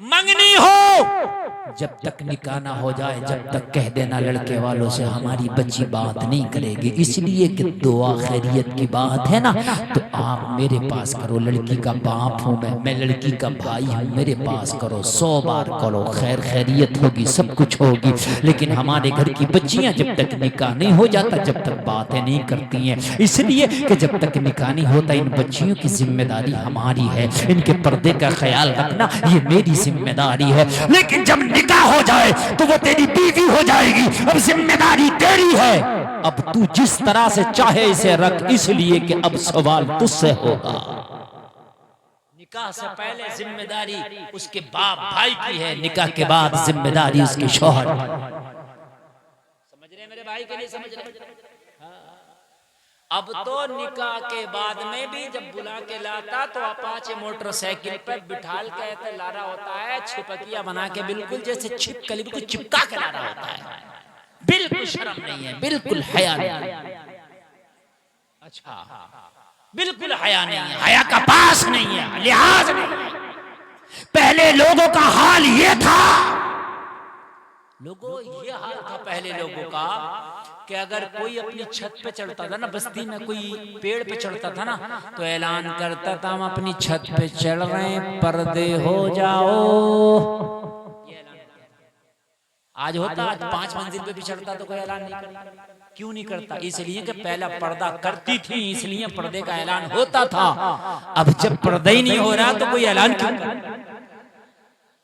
मंगनी हो जब तक निकाह ना हो जाए, जब तक कह देना लड़के वालों से हमारी बच्ची बात नहीं करेगी। इसलिए कि दुआ खैरियत की बात है ना, तो आप मेरे पास करो। लड़की का बाप हूँ मैं लड़की का भाई हूँ, मेरे पास करो, 100 बार करो, खैर खैरियत होगी, सब कुछ होगी। लेकिन हमारे घर की बच्चियां जब तक निकाह नहीं हो जाता, जब तक बातें नहीं करती हैं। इसलिए कि जब तक निकाह नहीं होता, इन बच्चियों की जिम्मेदारी हमारी है, इनके पर्दे का ख्याल रखना ये मेरी जिम्मेदारी है। लेकिन जब निकाह हो जाए तो वो तेरी बीवी हो जाएगी, अब जिम्मेदारी तेरी है। अब तू जिस तरह से चाहे इसे रख, इसलिए कि अब सवाल तुझसे होगा। निकाह से पहले जिम्मेदारी उसके बाप भाई की है, निकाह के बाद जिम्मेदारी उसके शौहर। समझ रहे मेरे भाई के लिए? समझ रहे? अब तो निकाह के बाद में भी जब बुला के लाता तो अपाचे मोटरसाइकिल पर बिठाल के ऐसे ला रहा होता है, छिपकिया बना के, बिल्कुल जैसे छिपकली को चिपका के ला रहा होता है। बिल्कुल शर्म नहीं है, बिल्कुल हया नहीं है। अच्छा, बिल्कुल हया नहीं है, हया का पास नहीं है, लिहाज नहीं है। पहले लोगों का हाल ये था, लोगों ये हाल था पहले लोगों का कि अगर कोई अपनी छत पे चढ़ता था ना, बस्ती में कोई पेड़ पे चढ़ता था ना, तो ऐलान करता था हम अपनी छत पे चढ़ रहे हैं, पर्दे हो जाओ। आज होता, आज 5 मंजिल पे भी चढ़ता तो कोई ऐलान नहीं करता। क्यों नहीं करता? इसलिए कि पहला पर्दा करती थी, इसलिए पर्दे का ऐलान होता था। अब जब पर्दा ही नहीं हो रहा तो कोई ऐलान क्यों?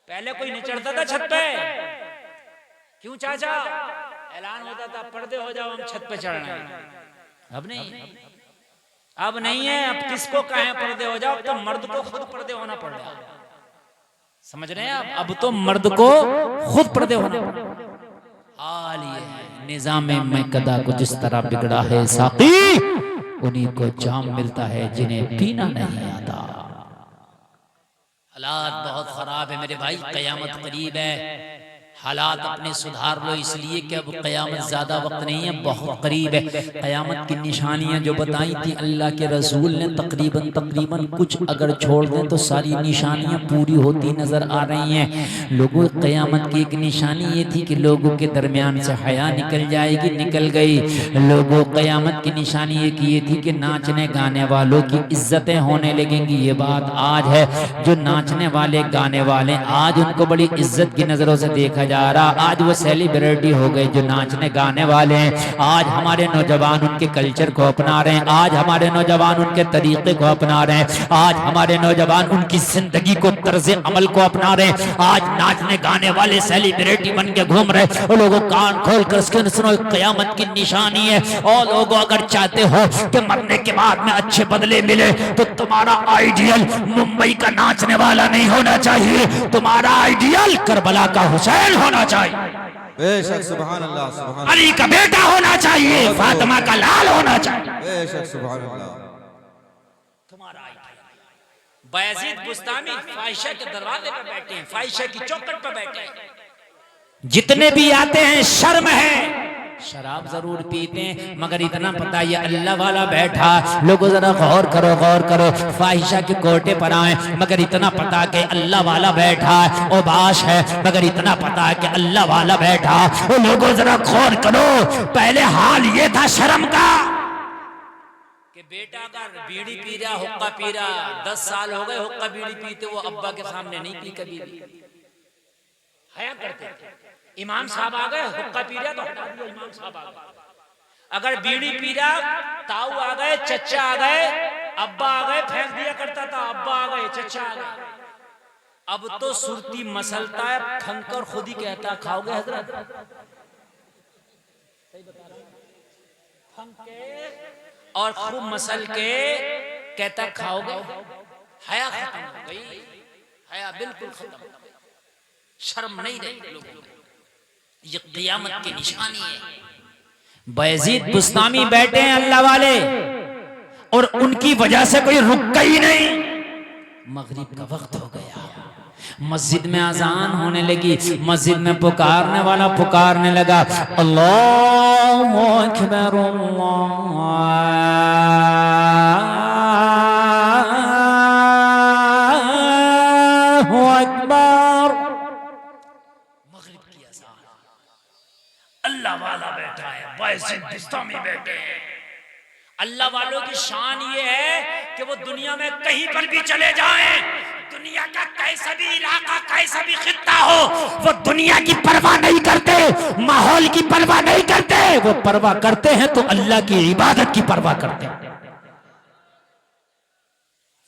पहले कोई नहीं चढ़ता था छत पे, क्यों चाचा? ऐलान होता था पर्दे हो जाओ, हम छत पे चढ़ रहे हैं। अब नहीं, अब नहीं है। अब किसको कहें पर्दे हो जाओ? तो मर्द को खुद पर्दे होना पड़ रहा है। समझ रहे हैं आप? अब तो मर्द को खुद पर्दे होना पड़ रहा है। हाल ये है निजाम में कदा को जिस तरह बिगड़ा है साकी, उन्हीं को जाम मिलता है जिन्हें पीना नहीं आता। हालात बहुत खराब है मेरे भाई, कयामत करीब है। हालात अपने सुधार लो, इसलिए कि अब क़यामत ज़्यादा वक्त नहीं है, बहुत करीब है। क़यामत की निशानियां जो बताई थी अल्लाह के रसूल ने, तकरीबन कुछ अगर छोड़ दें तो सारी निशानियां पूरी होती नज़र आ रही हैं। लोगों, क़यामत की एक निशानी ये थी कि लोगों के दरमियान से हया निकल जाएगी, निकल गई। लोगों, क़यामत की निशानी एक ये थी कि नाचने गाने वालों की इज्जतें होने लगेंगी। ये बात आज है, जो नाचने वाले गाने वाले आज उनको बड़ी इज्जत की नज़रों से देखा जा रहा। आज वो सेलिब्रिटी हो गए जो नाचने गाने वाले हैं। आज हमारे नौजवान उनके कल्चर को अपना रहे हैं, आज हमारे नौजवान उनके तरीके को अपना रहे हैं, आज हमारे नौजवान उनकी जिंदगी को, तर्ज अमल को अपना रहे हैं। आज नाचने गाने वाले सेलिब्रिटी बन के घूम रहे। वो लोगों कान खोल कर सुनो, क़यामत की निशानी है। और लोगों, अगर चाहते हो कि मरने के बाद में अच्छे बदले मिले तो तुम्हारा आइडियल मुंबई का नाचने वाला नहीं होना चाहिए, तुम्हारा आइडियल करबला का हुसैन होना चाहिए, बेशक सुभान अल्लाह, सुभान अली का बेटा होना चाहिए, फातिमा का लाल होना चाहिए। बेशक सुभान अल्लाह। तुम्हारा बायजीद बुस्तामी फाहिशा के दरवाजे पर बैठे हैं, फाहिशा की चौखट पर बैठे हैं। जितने भी आते हैं शर्म है, शराब जरूर पीते हैं, मगर इतना पता ये अल्लाह वाला बैठा। लोगों जरा गौर करो, गौर करो, फाहिशा के कोटे पर आए, मगर इतना पता कि अल्लाह वाला बैठा है। ओ बाश है, मगर इतना पता है कि अल्लाह वाला बैठा। ओ लोगों जरा गौर करो, पहले हाल ये था शर्म का कि बेटा अगर बीड़ी पी रहा, हुक्का पी रहा, 10 साल हो गए हुक्का बीड़ी पीते, वो अब्बा के सामने नहीं पी कभी भी, हया करते थे। इमाम साहब आ गए, हुक्का पी रहा तो हटा दिया, इमाम साहब आ गए। अगर बीड़ी पी रहा, ताऊ आ गए, चचा आ गए, अब्बा आ गए, फेंक दिया करता था, अब्बा आ गए, चचा आ गए। अब तो सुरती मसलता है, खंकर खुद ही कहता खाओगे हजरत, और खूब मसल के कहता खाओगे। हया खत्म हो गई, हया बिल्कुल खत्म, शर्म नहीं रही लोगों में। ये क़यामत की निशानी है। बायजीद बुस्तामी बैठे हैं अल्लाह वाले, और उनकी वजह से कोई रुक ही नहीं। मगरिब का वक्त हो गया, मस्जिद में अजान होने लगी, मस्जिद में पुकारने वाला पुकारने लगा, अल्लाहु अकबर, अल्लाहु अकबर। मगरिब की अज़ान, अल्लाह वाला बैठा है, बायज़ीद बिस्तामी बैठे हैं। अल्लाह वालों की शान ये है कि वो दुनिया में कहीं पर भी चले जाएं, दुनिया का कैसा भी इलाका, कैसा भी खित्ता हो, वो दुनिया की परवाह नहीं करते, माहौल की परवाह नहीं करते। वो परवाह करते हैं तो अल्लाह की इबादत की परवाह करते हैं।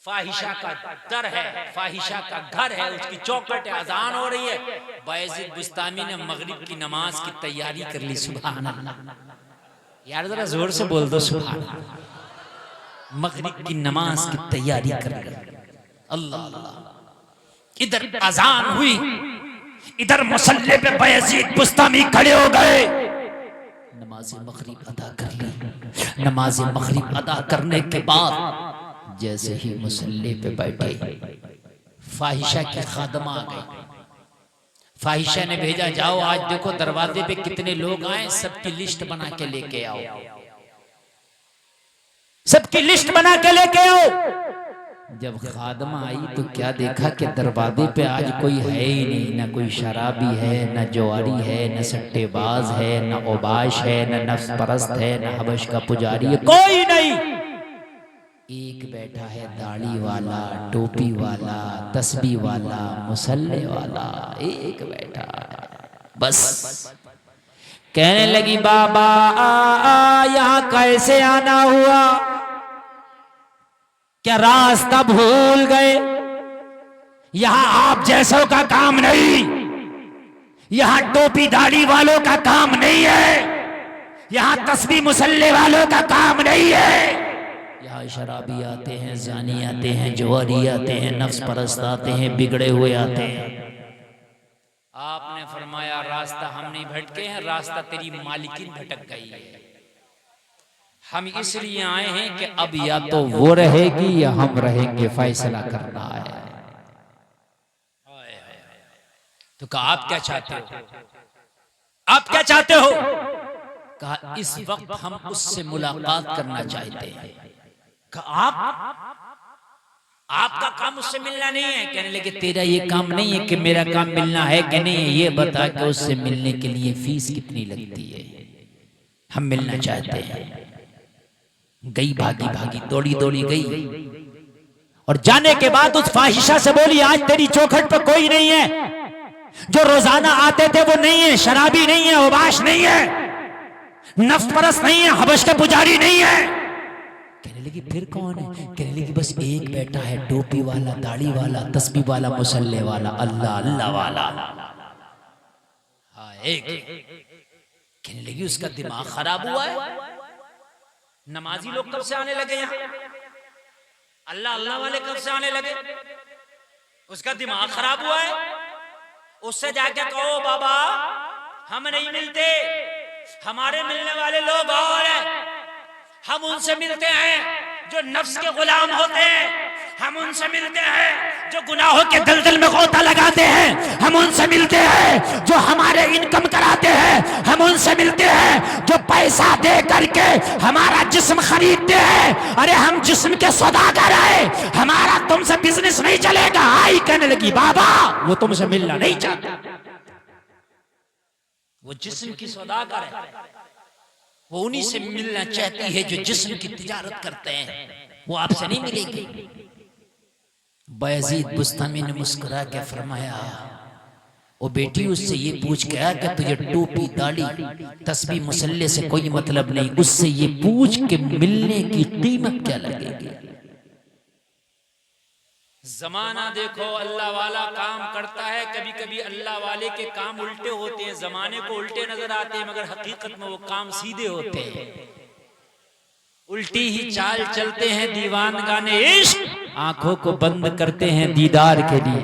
फाहिशा का दर है, फाहिशा का घर है, उसकी चौखट है, अजान हो रही है। बायज़ीद बिस्तामी ने मगरिब की नमाज की तैयारी कर ली। सुभान अल्लाह, यार जरा जोर से बोल दो सुभान अल्लाह। मगरिब की नमाज की तैयारी कर ली। अल्लाह अल्लाह, इधर अजान हुई, इधर मुसल्ले पे बायज़ीद बिस्तामी खड़े हो गए, नमाज मगरिब अदा कर ली। नमाज मगरिब अदा करने के बाद जैसे ही मुसल्ले पे बैठे, फाहिशा की खादमा आ गई। फाहिशा ने भेजा, जाओ आज देखो दरवाजे पे कितने लोग आए, सबकी लिस्ट बना के लेके आओ, सबकी लिस्ट बना के लेके आओ। जब खादमा आई तो क्या देखा कि दरवाजे पे आज कोई है ही नहीं, ना कोई शराबी है, ना जुआरी है, ना सट्टेबाज है, ना ओबाश है, ना नफ्स परस्त है, ना हबश का पुजारी है, कोई नहीं। एक बैठा है दाढ़ी वाला, टोपी वाला, तस्बीह वाला, मुसल्ले वाला, एक बैठा है बस। कहने लगी, बाबा यहाँ कैसे आना हुआ? क्या रास्ता भूल गए? यहाँ आप जैसों का काम नहीं, यहाँ टोपी दाढ़ी वालों का काम नहीं है, यहाँ तस्बीह मुसल्ले वालों का काम नहीं है। यहाँ शराबी आते हैं, जानी आते हैं, जुआरी आते हैं, नफ्स परस्त आते हैं, बिगड़े हुए आते हैं। आपने फरमाया रास्ता हम नहीं भटके हैं, रास्ता तेरी मालिकिन भटक गई है। हम इसलिए आए हैं कि अब या तो वो रहेगी या हम रहेंगे, फैसला करना है। तो कहा आप क्या चाहते हो? आप क्या चाहते हो? कहा इस वक्त हम उससे मुलाकात करना चाहते हैं। आपका काम उससे मिलना नहीं है। कहने लगे तेरा ये काम नहीं है कि मेरा काम मिलना है कि नहीं है, ये बता कि उससे मिलने के लिए फीस कितनी लगती है, हम मिलना चाहते हैं। गई भागी भागी, दौड़ी दौड़ी गई और जाने के बाद उस फाहिशा से बोली, आज तेरी चौखट पर कोई नहीं है, जो रोजाना आते थे वो नहीं है, शराबी नहीं है, उबाश नहीं है, नफ्स परस्त नहीं है, हबश का पुजारी नहीं है। कहने लगी फिर कौन है? कहने लगी बस एक बैठा है, टोपी वाला, दाढ़ी वाला, तस्बीह वाला, मुसल्ले वाला, अल्लाह अल्लाह वाला। हाँ एक। कहने लगी उसका दिमाग खराब हुआ है। नमाजी लोग कब से आने लगे यहाँ? अल्लाह अल्लाह वाले कब से आने लगे? उसका दिमाग खराब हुआ है। उससे जाके कहो बाबा हम नहीं मिलते, हमारे मिलने वाले लोग और हैं, हम उनसे मिलते हैं जो नफ्स के गुलाम होते हैं, हम उनसे मिलते हैं जो गुनाहों के दलदल में गोता लगाते हैं, हम उनसे मिलते हैं जो हमारे इनकम कराते हैं, हम उनसे मिलते हैं जो पैसा दे करके हमारा जिस्म खरीदते हैं। अरे हम जिस्म के सौदागर हैं, हमारा तुमसे बिजनेस नहीं चलेगा। आई कहने लगी बाबा वो तुमसे मिलना नहीं चाहता, वो जिस्म की सौदागर है, वो उन्हीं से मिलना चाहती है जो जिस्म की तिजारत करते हैं, वो आपसे नहीं मिलेगी। बायज़ीद बिस्तामी ने मुस्कुरा के फरमाया, ओ बेटी उससे ये पूछ के आ कि तुझे टोपी दाढ़ी तस्बीह मुसल्ले से कोई मतलब नहीं, उससे ये पूछ के मिलने की कीमत क्या लगेगी। जमाना देखो, अल्लाह वाला काम करता है, कभी कभी अल्लाह वाले के काम उल्टे होते हैं, जमाने को उल्टे नजर आते हैं मगर हकीकत में वो काम सीधे होते हैं। उल्टी ही चाल चलते हैं दीवान गाने इश्क, आंखों को बंद करते हैं दीदार के लिए।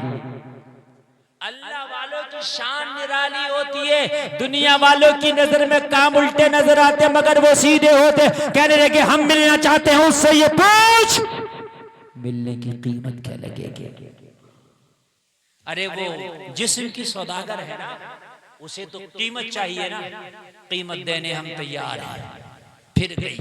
अल्लाह वालों की शान निराली होती है, दुनिया वालों की नजर में काम उल्टे नजर आते हैं मगर वो सीधे होते। कहने लगे हम मिलना चाहते हैं, उससे ये पूछ मिलने की कीमत क्या लगेगी। अरे वो जिस्म की सौदागर है ना, उसे तो कीमत चाहिए ना, कीमत देने हम तैयार हैं। फिर गई,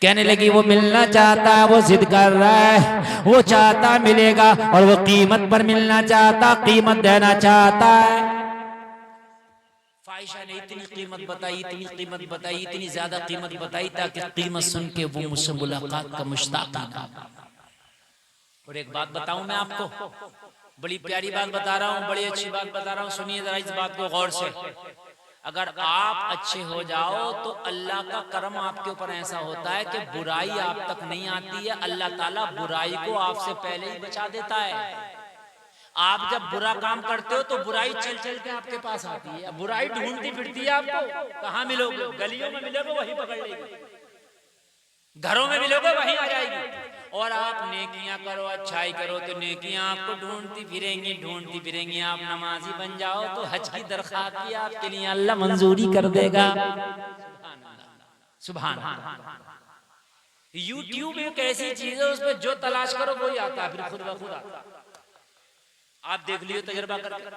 कहने लगी वो मिलना चाहता है, वो जिद कर रहा है, वो चाहता मिलेगा और वो कीमत पर मिलना चाहता, कीमत देना चाहता है। फाहिशा ने इतनी कीमत बताई, इतनी कीमत बताई, इतनी ज्यादा कीमत बताई ताकि कीमत सुन के वो मुझसे मुलाकात का मुश्ताक था। और एक बात बताऊं मैं आपको, बड़ी प्यारी बात बता रहा हूँ, बड़ी अच्छी बात बता रहा हूँ, सुनिए जरा इस बात को गौर से। अगर आप अच्छे हो जाओ तो अल्लाह का करम आपके ऊपर ऐसा होता है कि बुराई आप तक नहीं आती है, अल्लाह ताला बुराई को आपसे पहले ही बचा देता है। आप जब बुरा काम करते हो तो बुराई चल चल के आपके पास आती है, बुराई ढूंढती फिरती है आपको, कहाँ मिलोगे, गलियों में मिलोगे वहीं पकड़ लेगी, घरों में मिलोगे वहीं आ जाएगी। और आप नेकियां करो, अच्छाई करो तो नेकियां आपको ढूंढती फिरेंगी। आप नमाजी बन जाओ तो हज की दरख्वास्त भी आपके लिए अल्लाह मंजूरी कर देगा। सुभान अल्लाह। यूट्यूब एक ऐसी चीज है, उसमें जो तलाश करो वही आता है, फिर खुद ब खुद आता है। आप देख लियो, तजर्बा करके।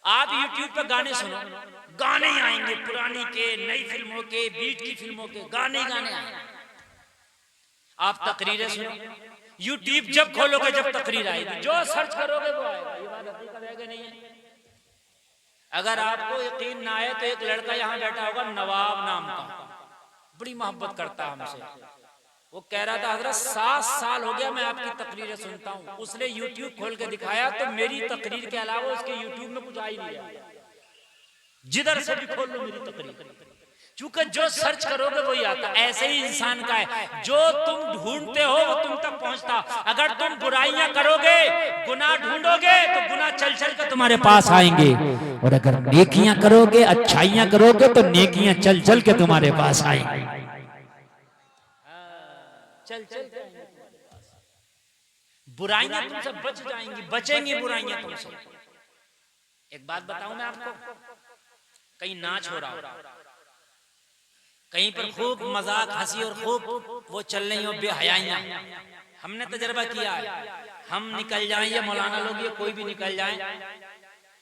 आप यूट्यूब पे गाने सुनो, गाने आएंगे पुरानी के, नई फिल्मों के, बीट की फिल्मों के गाने आएंगे। आप तकरीरें सुनो, यूट्यूब जब खोलोगे जब तकरीर आएगी, जो सर्च करोगे वो आएगा। ये बात हकीकत है कि नहीं है? अगर आपको यकीन ना आए तो एक लड़का यहाँ बैठा होगा, नवाब नाम का, बड़ी मोहब्बत करता है हमसे। वो कह रहा था हजरत 7 साल हो गया मैं आपकी तकरीरें सुनता हूँ। उसने यूट्यूब खोल के दिखाया तो मेरी तकरीर के अलावा उसके यूट्यूब में कुछ आ ही नहीं रहा। जिधर से भी खोल लो मेरी तकरीर, क्योंकि जो सर्च करोगे वही आता। ऐसे ही इंसान का है, जो तुम ढूंढते हो वो तुम तक पहुंचता। अगर तुम बुराइयां करोगे, गुनाह ढूंढोगे तो गुनाह चल चल के तुम्हारे पास आएंगे, और अगर नेकियां करोगे, अच्छाइयां करोगे तो नेकियां चल चल के तुम्हारे पास आएंगी। चल चल बुराइयां तुमसे बच जाएंगी, बचेंगी बुराइयां तुमसे। एक बात बताऊं मैं आपको, कहीं नाच हो रहा हो, कहीं पर खूब मजाक हंसी और खूब वो चल रही हो बेहयाइयां, हमने तजर्बा किया है। हम निकल जाएं या मौलाना लोग ये कोई भी निकल जाएं,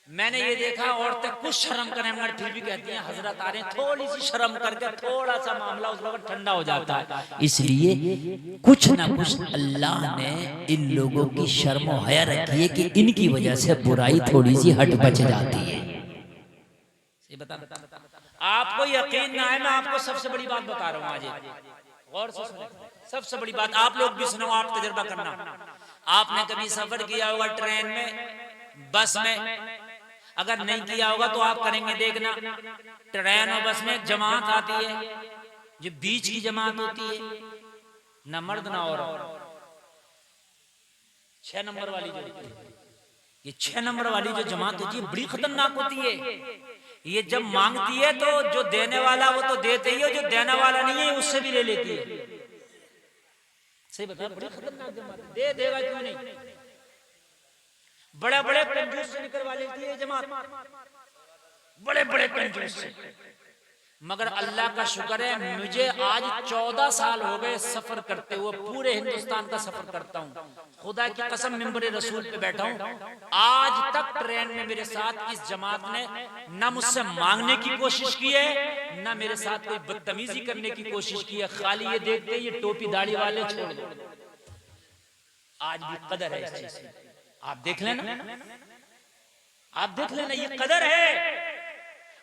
मैंने ये देखा औरतें कुछ शर्म करें मगर फिर भी कहती हैं हजरत आ रहे हैं, थोड़ी सी शर्म करके थोड़ा सा मामला उस वक्त ठंडा हो जाता है। इसलिए कुछ ना कुछ अल्लाह ने इन लोगों की शर्म और हया रखी है कि इनकी वजह से बुराई थोड़ी सी हट बच जाती है। आपको यकीन ना है, मैं आपको सबसे बड़ी बात बता रहा हूँ आज, गौर से सुनो, सबसे बड़ी बात आप लोग भी सुनो, आप तजर्बा करना। आपने कभी सफर किया होगा ट्रेन में, बस में, अगर नहीं किया होगा तो आप करेंगे देखना। ट्रेन और बस में एक जमात आती है, जो बीच की जमात होती है, न मर्द ना औरत, 6 नंबर वाली जो, ये 6 नंबर वाली जो जमात होती है बड़ी खतरनाक होती है। ये जब मांगती है तो जो देने वाला वो तो देते ही है, जो देने वाला नहीं है उससे भी ले लेती है। सही बता, बड़ी खतरनाक जमात, दे देगा क्यों नहीं, बड़े बड़े कंजूस से निकलवा लेती है जमात, बड़े बड़े कंजूस से। मगर अल्लाह का शुक्र है, मुझे आज 14 साल हो गए सफर करते हुए, पूरे हिंदुस्तान का सफर करता हूँ, खुदा की कसम मिंबर रसूल पे बैठा हूँ, आज तक ट्रेन में मेरे साथ इस जमात ने न मुझसे मांगने की कोशिश की है, न मेरे साथ कोई बदतमीजी करने की कोशिश की है। खाली ये देखते ये टोपी दाढ़ी वाले छोड़ दो। आज भी कदर है इस चीज की, आप देख लेना, आप देख लेना, ये कदर है।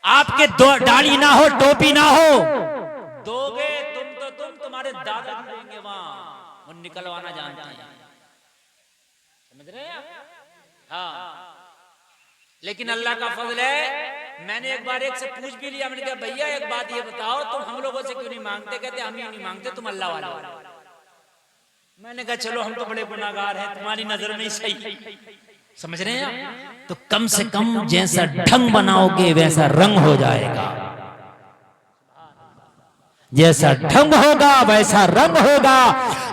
आपके दाढ़ी ना हो, टोपी ना हो, दोगे तुम तो तुम्हारे दादा भी देंगे वहां, वो निकलवाना जानते हैं, समझ रहे हैं आप? हाँ, लेकिन अल्लाह का फजल है, मैंने एक बार एक से पूछ भी लिया, मैंने कहा भैया एक बात ये बताओ, तुम हम लोगों से क्यों नहीं मांगते? कहते हम ही नहीं मांगते, तुम अल्लाह वाला। मैंने कहा चलो हम तो बड़े गुनाहगार हैं, तुम्हारी नजर में ही सही, समझ रहे हैं आप? तो कम से कम जैसा ढंग बनाओगे वैसा रंग हो जाएगा, जैसा ढंग होगा वैसा रंग होगा।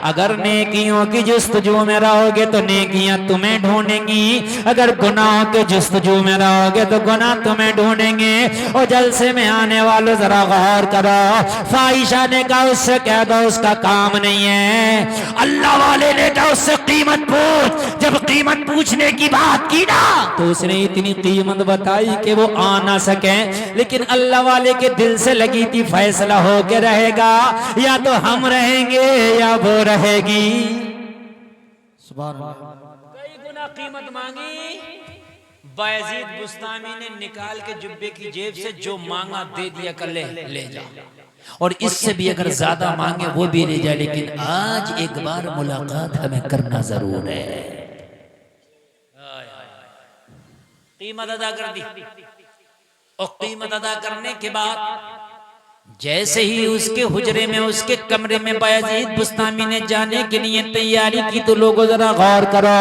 अगर नेकियों की जुस्तजू में रहोगे तो नेकियां तुम्हें ढूंढेंगी, अगर गुनाहों के जुस्तजू में रहोगे तो गुनाह तुम्हें ढूंढेंगे। और जलसे में आने वालों जरा गौर करो, फाहिशा ने कहा उससे कह दो उसका काम नहीं है। अल्लाह वाले ने कहा उससे कीमत पूछ। जब कीमत पूछने की बात की ना तो उसने इतनी कीमत बताई कि वो आ ना सके, लेकिन अल्लाह वाले के दिल से लगी थी फैसला हो के रहेगा, या तो हम रहेंगे या वो रहेगी। सुभान अल्लाह। कई गुना कीमत मांगी, बायजीद बुस्तामी ने निकाल के जुब्बे की जेब से जो मांगा दे दिया, कर ले जा, और इससे भी अगर ज्यादा मांगे वो भी ले जाए, लेकिन आज एक बार मुलाकात हमें करना जरूर है। कीमत अदा कर दी, और कीमत अदा करने के बाद जैसे ही उसके हुजरे में, उसके कमरे में बायजीद बुस्तामी ने जाने के लिए तैयारी की तो लोगों जरा गौर करो,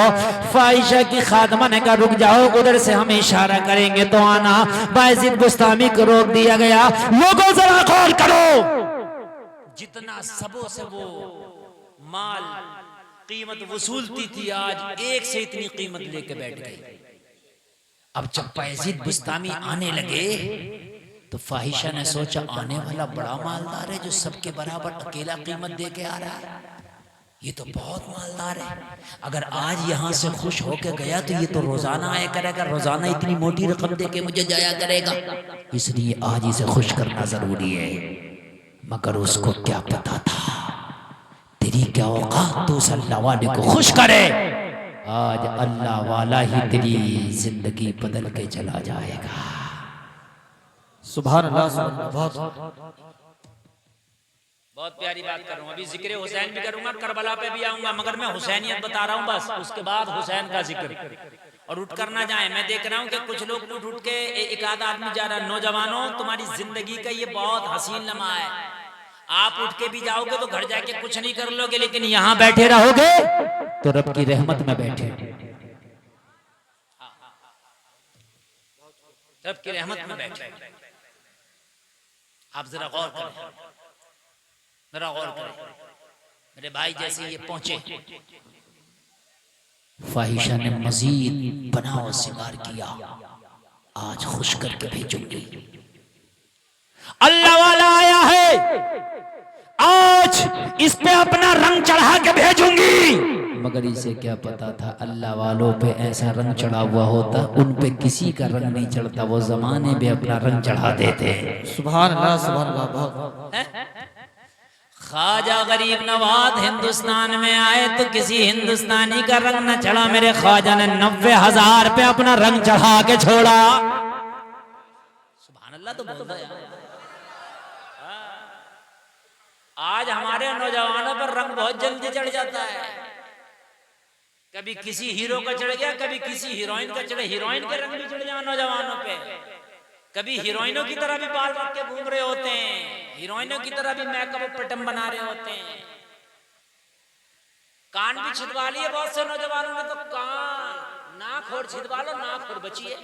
फाहिशा की खादमा ने कहा रुक जाओ, उधर से हम इशारा करेंगे तो आना। बायजीद बुस्तामी को रोक दिया गया। लोगों जरा गौर करो, जितना सबों से वो माल कीमत वसूलती थी, आज एक से इतनी कीमत लेके बैठ गई। अब जब बायजीद बुस्तामी आने लगे तो फाहिशा ने सोचा आने वाला बड़ा मालदार है जो सबके बराबर अकेला कीमत दे के आ रहा है, ये तो बहुत मालदार है। अगर आज यहाँ से खुश होके गया तो ये तो रोजाना आया करेगा, रोजाना इतनी मोटी रकम दे के मुझे जाया करेगा, इसलिए आज इसे खुश करना जरूरी है। मगर उसको क्या पता था तेरी क्या औकात तो उस अल्लाह वाले को खुश करे। आज अल्लाह वाला ही तेरी जिंदगी बदल के चला जाएगा। सुभान अल्लाह, सुभान अल्लाह। बहुत प्यारी बात कर रहा हूँ। अभी जिक्र हुसैन भी करूंगा, करबला पे भी आऊंगा, मगर मैं हुसैनियत बता रहा हूँ बस, उसके बाद हुसैन का जिक्र। और उठ कर ना जाए, मैं देख रहा हूँ कि कुछ लोग उठ के एक आध आदमी जा रहा है। नौजवानों, तुम्हारी जिंदगी का ये बहुत हसीन लम्हा है, आप उठ के भी जाओगे तो घर जाके कुछ नहीं कर लोगे, लेकिन यहाँ बैठे रहोगे तो रब की रहमत में बैठे, रब की रहमत में बैठे। आप जरा गौर करें, जरा गौर करें। मेरे भाई जैसे ये पहुंचे, फाहिशा ने मजीद बनाओ सिंगार किया, आज खुश करके भेजूंगी। अल्लाह वाला आया है, आज इस पे अपना रंग चढ़ा के भेजूंगी। मगर इसे क्या पता था अल्लाह वालों पे ऐसा रंग चढ़ा हुआ होता, उन पे किसी का रंग नहीं चढ़ता, वो जमाने में अपना रंग चढ़ा देते। सुभान अल्लाह, सुभान अल्लाह। बहुत ख्वाजा गरीब नवाज हिंदुस्तान में आए तो किसी हिंदुस्तानी का रंग न चढ़ा, मेरे ख्वाजा ने 90,000 पे अपना रंग चढ़ा के छोड़ा। सुभान अल्लाह। तो बोल रहा है आज हमारे नौजवानों पर रंग बहुत जल्दी चढ़ जाता है। कभी किसी हीरो का चढ़ गया, कभी किसी हीरोइन का चढ़े, हीरोइन के रंग भी चढ़ जाए नौजवानों पे। कभी हीरोइनों की तरह भी बाल रख के घूम रहे होते हैं, हीरोइनों की तरह भी मेकअप पैटर्न बना रहे होते हैं। कान भी छिदवा लिए बहुत से नौजवानों ने, तो कान नाक और छिदवा लो, नाक और बचिए,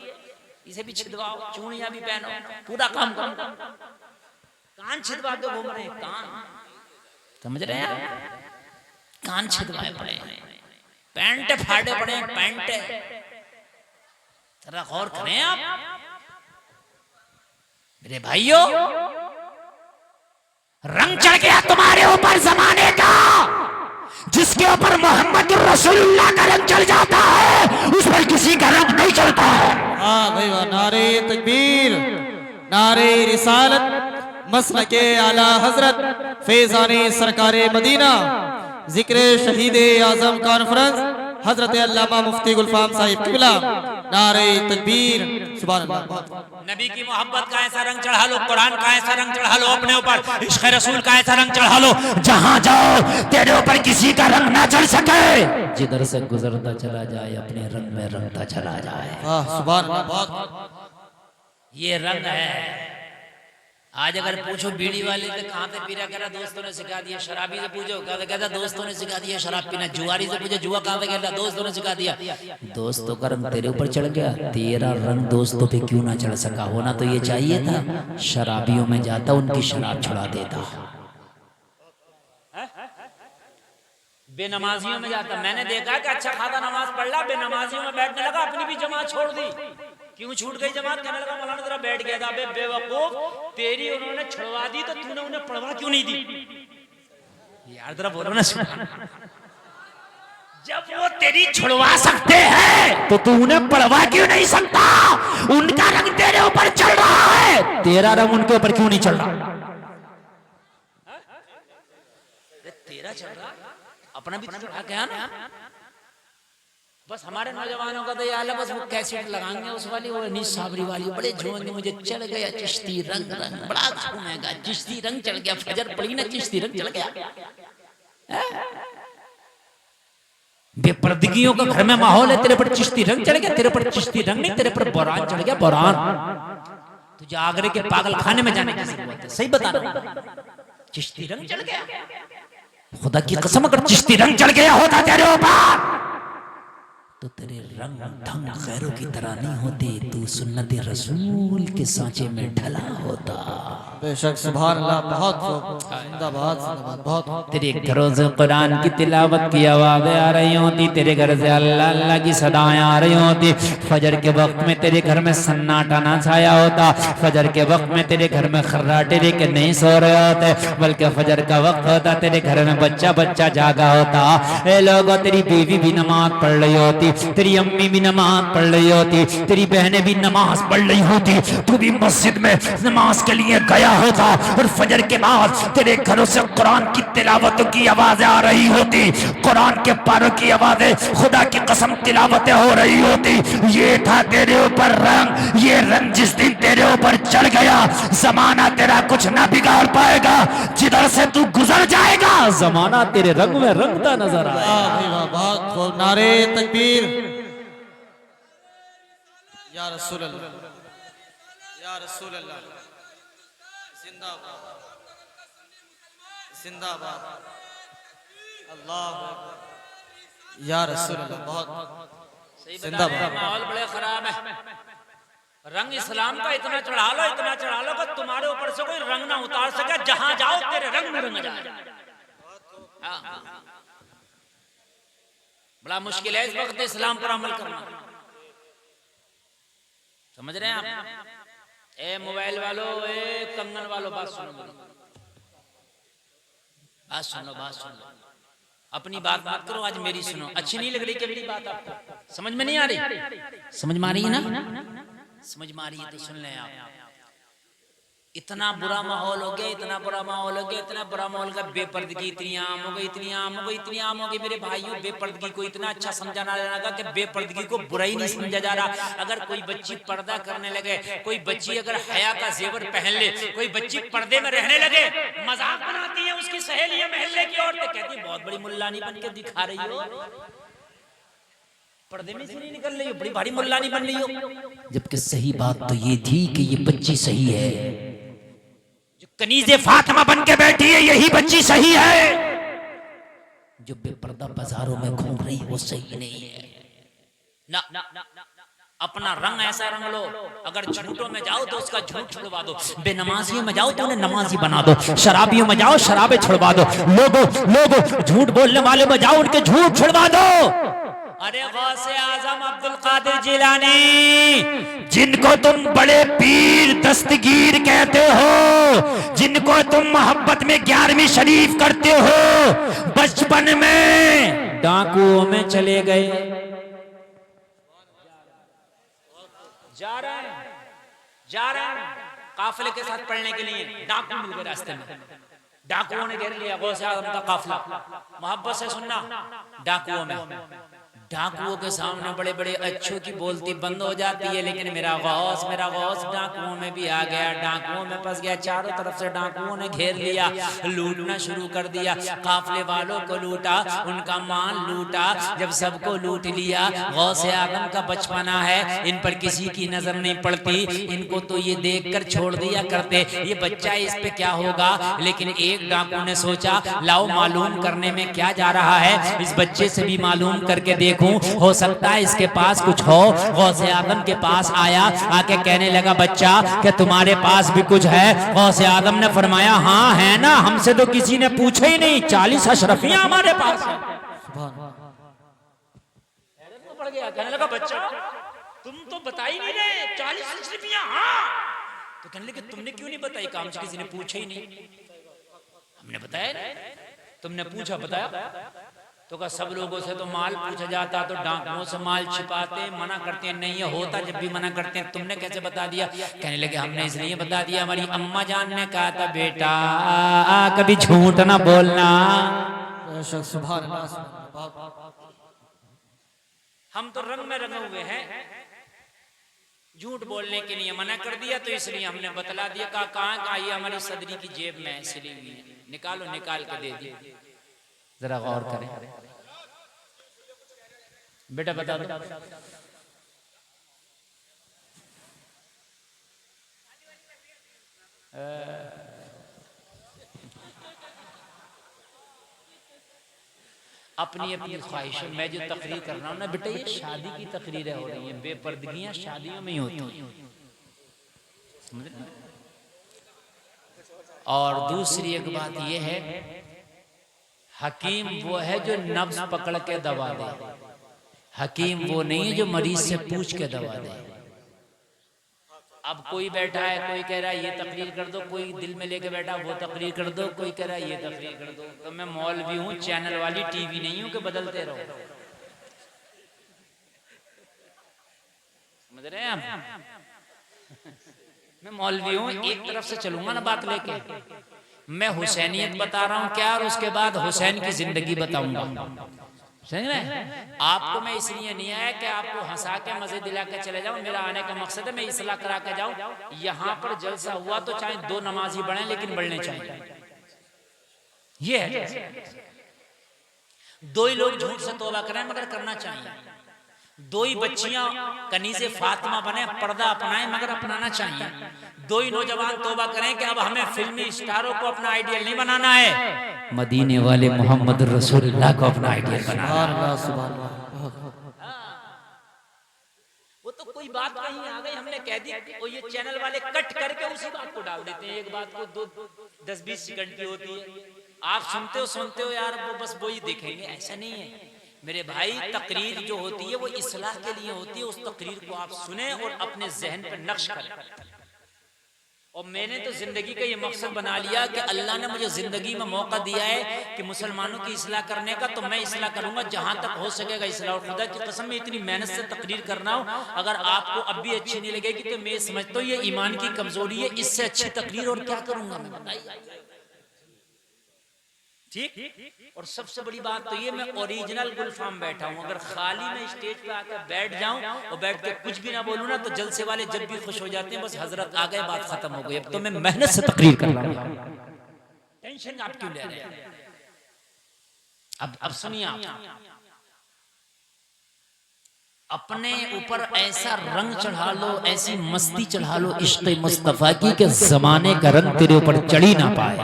इसे भी छिदवाओ, चूड़ियां भी पहनो, पूरा काम करो। कान छिदवा के घूम रहे हैं, कान समझ रहे हैं, कान छिदवाए पड़े हैं, पैंट फाड़े पड़े हैं, पैंट। जरा गौर करें आप मेरे भाइयों, रंग चढ़ गया तुम्हारे ऊपर जमाने का, जिसके ऊपर मोहम्मद रसूलुल्लाह का रंग चढ़ जाता है उस पर किसी का रंग नहीं चढ़ता है। हाँ भाई वाह, नारे तकबीर, नारे रिसालत, मसलके आला हजरत फैज़ाने सरकारे मदीना, जिक्र शहीद आजम कॉन्फ्रेंस हजरत अल्लामा मुफ्ती गुलफाम साहिब किबला, नारे तकबीर, सुभान अल्लाह। नबी की मोहब्बत का ऐसा रंग चढ़ा लो, कुरान का ऐसा रंग चढ़ा लो अपने ऊपर, इश्क़ रसूल का ऐसा रंग चढ़ा लो, जहां जाओ तेरे ऊपर किसी का रंग ना चढ़ सके। जिधर से गुजरता चला जाए अपने रंग में रंगता चला जाए। सुभान अल्लाह। ये रंग है। आज अगर पूछो बीड़ी वाले से कहाँ से पीरा, करा दोस्तों ने सिखा दिया। शराबी से पूछो, कहता दोस्तों ने सिखा दिया शराब पीना। जुआरी से पूछो, जुआ कहाँ से खेलता, दोस्तों ने सिखा दिया। दोस्तों का रंग तेरे ऊपर चढ़ गया, तेरा रंग दोस्तों पे क्यों ना चढ़ सका? होना तो ये चाहिए था शराबियों में जाता, उनकी शराब छुड़ा देता। बेनमाजियों में जाता। मैंने देखा कि अच्छा खासा नमाज पढ़ ला, बेनमाजियों में बैठने लगा, अपनी भी जमात छोड़ दी। क्यों छूट गई जमात? कहने लगा मौलाना जरा बैठ गया था। बे बेवकूफ, तेरी उन्होंने छुड़वा दी तो तूने उन्हें पढ़वा क्यों नहीं दी? यार जरा बोलो ना। जब वो तेरी छुड़वा सकते हैं तो तू उन्हें पढ़वा क्यों नहीं सकता? उनका रंग तेरे ऊपर चल रहा है, तेरा रंग उनके ऊपर क्यों नहीं चल रहा? तेरा चल रहा, अपना भी चढ़ा क्या ना। बस हमारे नौजवानों का तो यार बस वो कैसेट लगाएंगे उस वाली, वो नीस साबरी वाली, बड़े झूमेंगे। मुझे चढ़ गया चिश्ती रंग, रंग बड़ा झूमेगा, चिश्ती रंग चढ़ गया। फजर पड़ी ना, चिश्ती रंग चढ़ गया। बेपर्दगियों का घर में माहौल है, तेरे पर चिश्ती रंग चढ़ गया। तेरे पर चिश्ती रंग नहीं, तेरे पर बोरान चढ़ गया, बोरान। तुझे आगरे के पागल खाने में जाने की जरूरत है, सही बता रहा। चिश्ती रंग चढ़ गया, खुदा की कसम अगर चिश्ती रंग चढ़ गया होता तेरे ऊपर तो तेरे रंग ढंग गैरों की तरह नहीं होते, तू सुन्नत रसूल के सांचे में ढला होता। बेशक सुभान अल्लाह। बहुत जिंदाबाद जिंदाबाद। बहुत तेरे घरों से कुरान की तिलावत की आवाज़ें आ रही होती, तेरे घर से अल्लाह अल्लाह की सदाएं आ रही होती। फजर के वक्त में तेरे घर में सन्नाटा ना छाया होता। फजर के वक्त में तेरे घर में खर्राटे लेके नहीं सो रहे होते, बल्कि फजर का वक्त होता, तेरे घर में बच्चा बच्चा जागा होता। ए लोगों, तेरी बीवी भी नमाज पढ़ रही होती, तेरी अम्मी भी नमाज पढ़ रही होती, तेरी बहनें भी नमाज पढ़ रही होती, तू भी मस्जिद में नमाज के लिए गया होता। और फजर के बाद तेरे घरों से कुरान की तिलावतों की आवाजें आ रही होती, कुरान के पारों की आवाजें, खुदा की कसम तिलावतें हो रही होती। ये था तेरे ऊपर रंग। ये रंग जिस दिन तेरे ऊपर चढ़ गया, जमाना तेरा कुछ ना बिगाड़ पाएगा। जिधर से तू गुजर जाएगा, जमाना तेरे रंग में रंगता नजर आएगा। बहुत खूब। नारे तकबीर या रसूल अल्लाह, या रसूल अल्लाह। जिंदाबाद जिंदाबाद। अल्लाह या रसूल अल्लाह। बहुत जिंदाबाद। माहौल बड़े खराब है। रंग इस्लाम का इतना चढ़ा लो, इतना चढ़ा लो कि तुम्हारे ऊपर से कोई रंग ना उतार सके। जहां जाओ तेरे रंग में रंग जाए। बड़ा मुश्किल है इस वक्त इस्लाम पर अमल करना। समझ रहे हैं आप? ए मोबाइल वालों, ए कंगन वालों, बात सुनो, बात सुनो, बात सुनो। अपनी बात मत करो, आज मेरी सुनो। अच्छी नहीं लग रही क्या मेरी बात आपको? समझ में नहीं आ रही? समझ में आ रही है ना? समझ में आ रही है तो सुन लें आप। इतना बुरा माहौल हो गया, इतना बुरा माहौल हो गया, इतना बुरा माहौल का। बेपर्दगी इतनी आम हो गई, इतनी आम हो गई, इतनी आम हो गई मेरे भाइयों। बेपर्दगी को इतना अच्छा समझाना लगा कि बेपर्दगी को बुरा ही नहीं समझा जा रहा। अगर कोई बच्ची पर्दा करने लगे, कोई बच्ची अगर हया का जेवर पहन ले, कोई बच्ची पर्दे में रहने लगे, मजाक बनाती है उसकी सहेलियां, मोहल्ले की औरतें कहती है बहुत बड़ी मुल्लानी बन के दिखा रही हो, पर्दे में से नहीं निकल रही हो, बड़ी भारी मुल्लानी बन रही हो। जबकि सही बात तो ये थी कि ये बच्ची सही है। कनीज़े फातिमा बन के बैठी है, यही बच्ची सही है। जो बेपर्दा बाजारों में घूम रही वो सही नहीं है ना। अपना रंग ऐसा रंग लो, अगर झूठों में जाओ तो उसका झूठ छुड़वा दो, बेनमाजियों में जाओ तो उन्हें नमाजी बना दो, शराबियों में जाओ शराबे छुड़वा दो, लोगो झूठ बोलने वाले में जाओ उनके झूठ छुड़वा दो। अरे गौसे आजम अब्दुल कादिर जिलानी, जिनको तुम बड़े पीर दस्तगीर कहते हो, जिनको तुम मोहब्बत में 11वीं शरीफ करते हो, बचपन में डाकुओं में चले गए। जा रहे हैं काफिले के साथ पढ़ने के लिए, डाकू मिल गए रास्ते में। डाकुओं ने घेर लिया गौसे आजम का काफिला। मोहब्बत से सुनना, डाकुओं में, डाकुओं के सामने बड़े बड़े अच्छों की बोलती बंद हो जाती है, लेकिन मेरा गौस डाकुओं में भी आ गया, डाकुओं में फंस गया। चारों तरफ से डाकुओं ने घेर लिया, लूटना शुरू कर दिया। काफिले वालों को लूटा, उनका माल लूटा। जब सबको लूट लिया, गौसे आजम का बचपना है, इन पर किसी की नजर नहीं पड़ती, इनको तो ये देखकर छोड़ दिया करते, ये बच्चा इस पे क्या होगा। लेकिन एक डाकू ने सोचा लाओ मालूम करने में क्या जा रहा है, इस बच्चे से भी मालूम करके देखूं, हो सकता है इसके पास कुछ हो। गौसे आजम के पास आया, आके कहने लगा बच्चा कि तुम्हारे पास भी कुछ है। गौसे आजम ने फरमाया हाँ है ना, हमसे तो किसी ने पूछा ही नहीं, 40 अशरफियां हमारे पास है। तो पड़ गया, कहने लगा बच्चा तुम तो बता ही नहीं रहे 40 तशरीफियां। हाँ, तो कहने लगे तुमने क्यों नहीं बताई? काम से किसी ने पूछा ही नहीं। हमने बताया नहीं, तुमने पूछा बताया? तो कहा सब लोगों से तो माल पूछा जाता, तो डाकुओं से माल छिपाते, मना करते हैं नहीं ये होता, जब भी मना करते हैं तुमने कैसे बता दिया? कहने लगे हमने इसलिए बता दिया, हमारी अम्मा जान ने कहा था बेटा कभी झूठ ना बोलना। हम तो रंग में रंगे हुए हैं, झूठ बोलने के लिए मना कर दिया, तो इसलिए हमने बतला दिया। कहा कहाँ ये हमारी सदरी की जेब में सिली हुई है, निकालो, निकाल के दे दी। जरा गौर करें बेटा, बता दो अपनी अपनी ख्वाहिशों में जो तकरीर कर रहा हूं ना बेटा, ये शादी की तकरीरें हो रही हैं, बेपर्दगियां शादियों में ही होती हैं, समझ रहे? और दूसरी एक बात ये है, हकीम वो है जो नब्ज पकड़ के दवा दे, हकीम वो नहीं है जो मरीज से पूछ के दवा दे। अब कोई बैठा है, कोई कह रहा है ये तकरीर कर दो, कोई दिल में लेके बैठा वो तकरीर कर दो, कोई कह रहा है ये तकरीर कर दो। तो मैं मौलवी हूँ, चैनल वाली टीवी नहीं हूँ कि बदलते रहो, समझ रहे हैं आप? मैं मौलवी हूँ, एक तरफ से चलूंगा ना बात लेके। मैं हुसैनियत बता रहा हूँ क्या, और उसके बाद हुसैन की जिंदगी बताऊंगा, समझ रहे? आपको मैं इसलिए नहीं आया कि आपको हंसा के मजे दिला के चले जाऊं, मेरा आने का मकसद है मैं इस्लाह करा के जाऊं। यहाँ पर जलसा हुआ तो चाहे 2 नमाजी बढ़े, लेकिन बढ़ने चाहिए, ये है। 2 ही लोग झूठ से तौबा करें मगर करना चाहिए, 2 ही बच्चियां कनीज़े फातिमा बने, पर्दा अपनाएं मगर अपनाना चाहिए, 2 ही नौजवान तौबा करें कि अब हमें फिल्मी स्टारों को अपना आइडियल नहीं बनाना है, मदीने वाले मोहम्मद रसूलुल्लाह को अपना आइडियल बनाना है। वो तो कोई बात कहीं आ गई, हमने कह दी, और ये चैनल वाले कट करके उसी बात को डाल देते हैं। एक बात को 10-20 सेकंड की होती है, आप सुनते हो यार, वो बस वही देखेंगे, ऐसा नहीं है मेरे भाई। तकरीर जो होती है वो इस्लाह के लिए होती है, उस तकरीर को आप सुने और अपने जहन पर नक्श करें। और मैंने तो जिंदगी का ये मकसद बना लिया कि अल्लाह ने मुझे जिंदगी में मौका दिया है कि मुसलमानों की इस्लाह करने का, तो मैं इस्लाह करूंगा जहां तक हो सकेगा इस्लाह। और खुदा की कसम में इतनी मेहनत से तकरीर करना हो, अगर आपको अब भी अच्छी नहीं लगेगी तो मैं समझता हूँ ये ईमान की कमजोरी है, इससे अच्छी तकरीर और क्या करूंगा मैं, बताइए, ठीक? और सबसे बड़ी बात तो ये, मैं ओरिजिनल गुलफाम बैठा हूं, अगर खाली मैं स्टेज पे आकर बैठ जाऊं और बैठ के कुछ भी ना बोलूं ना, तो जलसे वाले जब भी खुश हो जाते हैं, बस हजरत आ गए, बात खत्म हो गई। अब तो मैं मेहनत से तकरीर कर रहा हूं, टेंशन आप क्यों ले रहे हैं? अब सुनिए, आप अपने ऊपर ऐसा रंग चढ़ा लो, ऐसी मस्ती चढ़ा लो इश्क़ मुस्तफा की कि जमाने का रंग तेरे ऊपर चढ़ी ना पाए,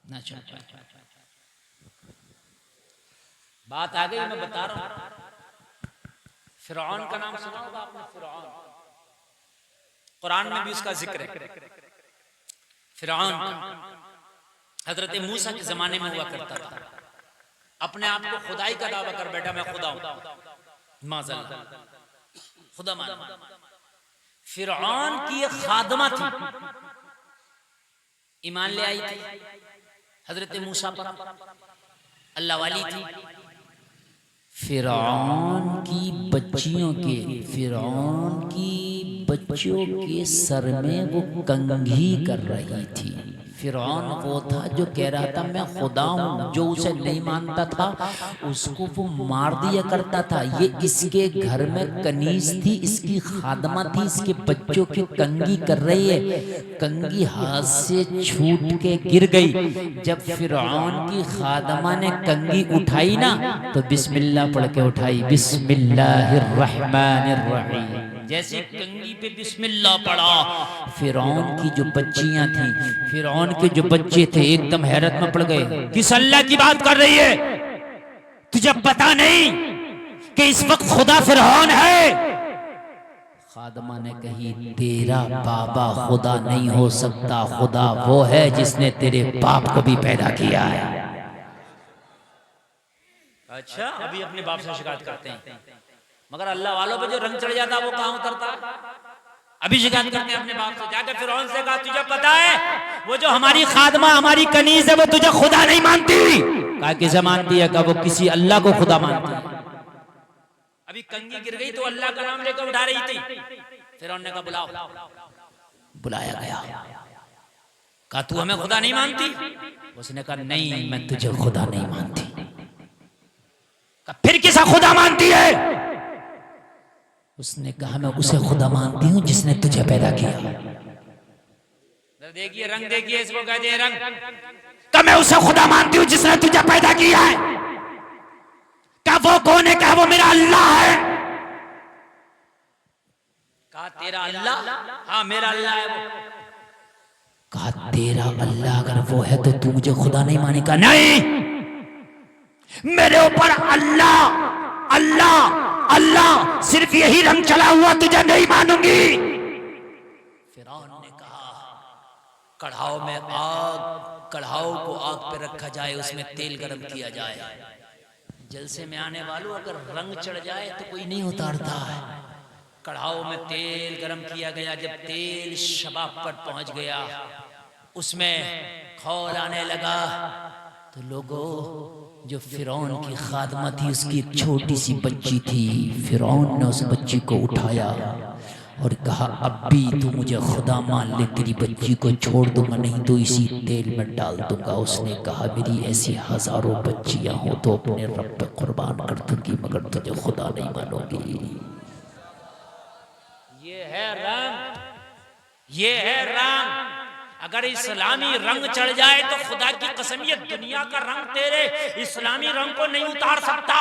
ना चढ़ पाए। बात आ गई, मैं बता रहा हूं। फिरौन का नाम सुना होगा आपने, फिरौन, कुरान में भी उसका जिक्र है। फिरौन हजरत मूसा के जमाने में हुआ करता था, अपने आप को खुदाई का दावा कर बैठा, मैं खुदा हूं, माज़अल्लाह, खुदा मान। फिरौन की एक खादमा थी, ईमान ले आई थी हजरत मूसा पर, अल्लाह वाली थी। फिरौन की बच्चियों के सर में वो कंघी कर रही थी। फिरौन वो था जो कह रहा था मैं खुदा हूँ, जो उसे नहीं मानता था उसको वो मार दिया करता था। ये इसके घर में कनीज थी, इसकी खादमा थी, इसके बच्चों की कंघी कर रही है, कंघी हाथ से छूट के गिर गई। जब फिरौन की खादमा ने कंघी उठाई ना, तो बिस्मिल्लाह पढ़ के उठाई, बिस्मिल्लाहिर्रहमानिर्रहीम। जैसे कंघी पे बिस्मिल्लाह पढ़ा, फिरौन की जो बच्चियां थी, फिरौन के जो बच्चे थे, एकदम हैरत में पड़ गए। किस अल्लाह की बात कर रही है? तुझे पता नहीं कि इस वक्त खुदा फिरौन है? खादमा ने कही तेरा बाबा खुदा नहीं हो सकता, खुदा वो है जिसने तेरे बाप को भी पैदा किया है। अच्छा, अभी अपने बाप से शिकायत करते हैं, मगर अल्लाह वालों पे जो रंग चढ़ जाता है वो कहाँ उतरता है? अभी शिकायत करते हैं अपने बाप से। जाकर फिरौन से कहा, तुझे पता है वो जो हमारी खादमा हमारी कनीज है वो तुझे खुदा नहीं मानती। कहा किसे मानती है? कहा वो किसी अल्लाह को खुदा मानती है। अभी कंगी गिर गई तो अल्लाह का नाम लेकर उठा रही थी। फिरौन ने कहा बुलाओ। बुलाया गया, कहा तू हमें खुदा नहीं मानती? उसने कहा नहीं, मैं तुझे खुदा नहीं मानती। कहा फिर किसा खुदा मानती है? उसने कहा मैं उसे खुदा मानती हूं जिसने तुझे पैदा किया। देखिए रंग, देखिए इसको कहते हैं रंग। कहा मैं उसे खुदा मानती हूं जिसने तुझे पैदा किया है। कहा वो कौन है? कहा वो मेरा अल्लाह है। कहा तेरा अल्लाह? हाँ मेरा अल्लाह है वो। कहा तेरा अल्लाह अगर वो है तो तू मुझे खुदा नहीं मानेगा? नहीं, मेरे ऊपर अल्लाह अल्लाह अल्लाह सिर्फ यही रंग चला हुआ, तुझे नहीं मानूंगी। फिरौन ने कहा कढ़ाओ में आग, कढ़ाओ को आग पे रखा जाए, उसमें तेल गरम किया जाए। जलसे में आने वालों अगर रंग चढ़ जाए तो कोई नहीं उतारता है। कढ़ाओ में तेल गरम किया गया। जब तेल शबाब पर पहुंच गया, उसमें खौल आने लगा, तो लोगों जो फिरौन की खादमा थी उसकी एक छोटी सी बच्ची थी। फिरौन ने उस बच्ची को उठाया और कहा अब भी तू मुझे खुदा मान ले, तेरी बच्ची को छोड़ दूंगा, नहीं तो इसी तेल में डाल दूंगा। उसने कहा मेरी ऐसी हजारों बच्चियां हो तो अपने रब पे कुर्बान कर दूंगी, मगर तुझे खुदा नहीं मानूंगी। ये है रंग, ये है रंग। अगर इस्लामी रंग चढ़ जाए तो खुदा की कसम ये दुनिया का रंग तेरे इस्लामी रंग को नहीं उतार सकता।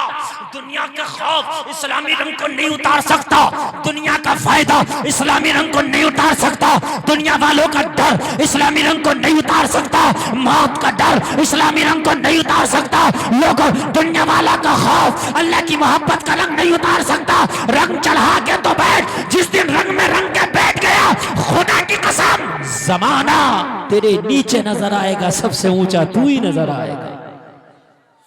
दुनिया का खौफ इस्लामी रंग को नहीं उतार सकता। दुनिया का फायदा इस्लामी रंग को नहीं उतार सकता। दुनिया वालों का डर इस्लामी रंग को नहीं उतार सकता। मौत का डर इस्लामी रंग को नहीं उतार सकता। लोगों, दुनिया वाला का खौफ अल्लाह की मोहब्बत का रंग नहीं उतार सकता। रंग चढ़ा के तो बैठ, जिस दिन रंग में रंग के बैठ गया, खुदा की कसम जमाना तेरे नीचे नजर आएगा, सबसे ऊंचा तू ही नजर आएगा।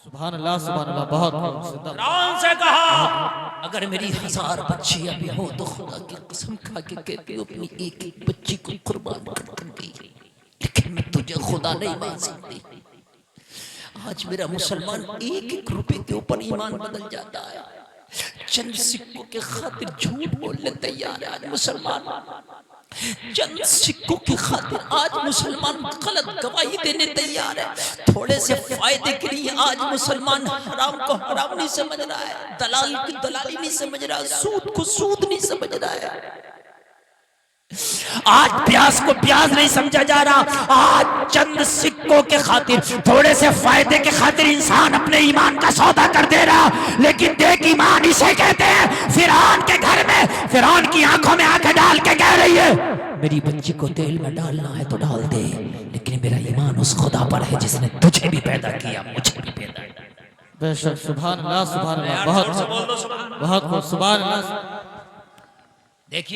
सुभान अल्लाह, सुभान अल्लाह। बहुत फिरौन से कहा अगर मेरी 1000 बच्चियां भी हो तो खुदा की कसम खा के कहती हूं अपनी एक एक बच्ची को कुर्बान कर दूंगी, लेकिन मैं तुझे खुदा नहीं मान सकती। आज मेरा मुसलमान एक एक रुपए के ऊपर ईमान बदल जाता है। चंद सिक्कों के खातिर झूठ बोलने तैयार है आज मुसलमान। चंद सिक्कों की खातिर आज मुसलमान गलत गवाही देने तैयार है। थोड़े से फायदे के लिए आज मुसलमान हराम को हराम नहीं समझ रहा है, दलाल की दलाली नहीं समझ रहा, सूद को सूद नहीं समझ रहा है। आज प्याज को प्याज नहीं समझा जा रहा। आज चंद सिक्कों के खातिर, थोड़े से फायदे के खातिर इंसान अपने ईमान का सौदा कर दे रहा। लेकिन देख, ईमान इसे कहते हैं। फिरौन के घर में फिरौन की आंखों में आंखें डाल के कह रही है मेरी बच्ची को तेल में डालना है तो डाल दे, लेकिन मेरा ईमान उस खुदा पर है जिसने तुझे भी पैदा किया, मुझे भी पैदा किया। बेशक, सुभान अल्लाह, सुभान अल्लाह। बहुत बहुत सुभान अल्लाह। देखिए